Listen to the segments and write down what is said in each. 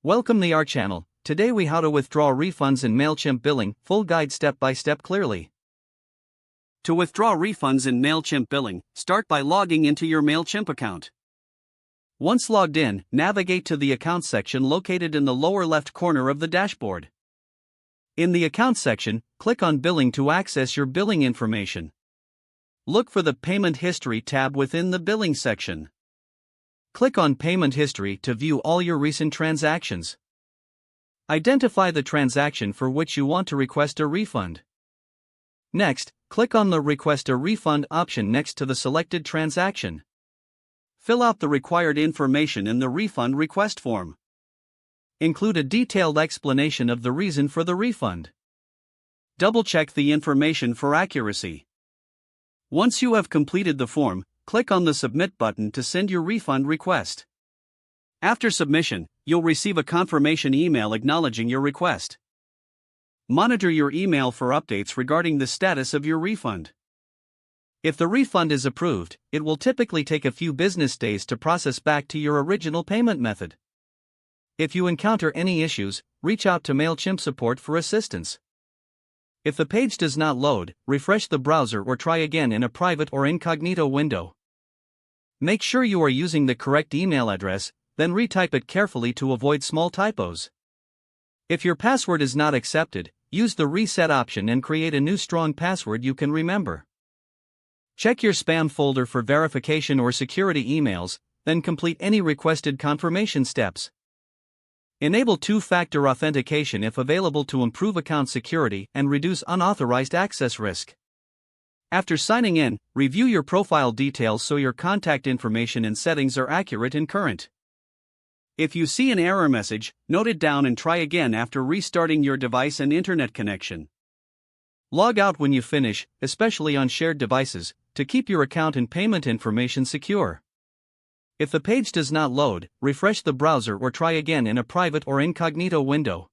Welcome to our channel. Today we how to withdraw refunds in Mailchimp billing, full guide step by step clearly. To withdraw refunds in Mailchimp billing, start by logging into your Mailchimp account. Once logged in, navigate to the Accounts section located in the lower left corner of the dashboard. In the Accounts section, click on Billing to access your billing information. Look for the Payment History tab within the Billing section. Click on Payment History to view all your recent transactions. Identify the transaction for which you want to request a refund. Next, click on the Request a Refund option next to the selected transaction. Fill out the required information in the refund request form. Include a detailed explanation of the reason for the refund. Double-check the information for accuracy. Once you have completed the form, click on the Submit button to send your refund request. After submission, you'll receive a confirmation email acknowledging your request. Monitor your email for updates regarding the status of your refund. If the refund is approved, it will typically take a few business days to process back to your original payment method. If you encounter any issues, reach out to Mailchimp support for assistance. If the page does not load, refresh the browser or try again in a private or incognito window. Make sure you are using the correct email address, then retype it carefully to avoid small typos. If your password is not accepted, use the reset option and create a new strong password you can remember. Check your spam folder for verification or security emails, then complete any requested confirmation steps. Enable two-factor authentication if available to improve account security and reduce unauthorized access risk. After signing in, review your profile details so your contact information and settings are accurate and current. If you see an error message, note it down and try again after restarting your device and internet connection. Log out when you finish, especially on shared devices, to keep your account and payment information secure. If the page does not load, refresh the browser or try again in a private or incognito window.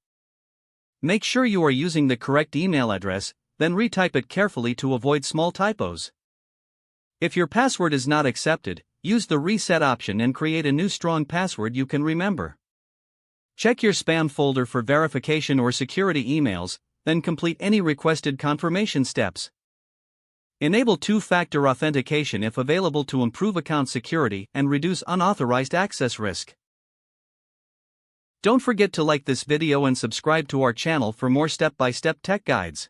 Make sure you are using the correct email address, then retype it carefully to avoid small typos. If your password is not accepted, use the reset option and create a new strong password you can remember. Check your spam folder for verification or security emails, then complete any requested confirmation steps. Enable two-factor authentication if available to improve account security and reduce unauthorized access risk. Don't forget to like this video and subscribe to our channel for more step-by-step tech guides.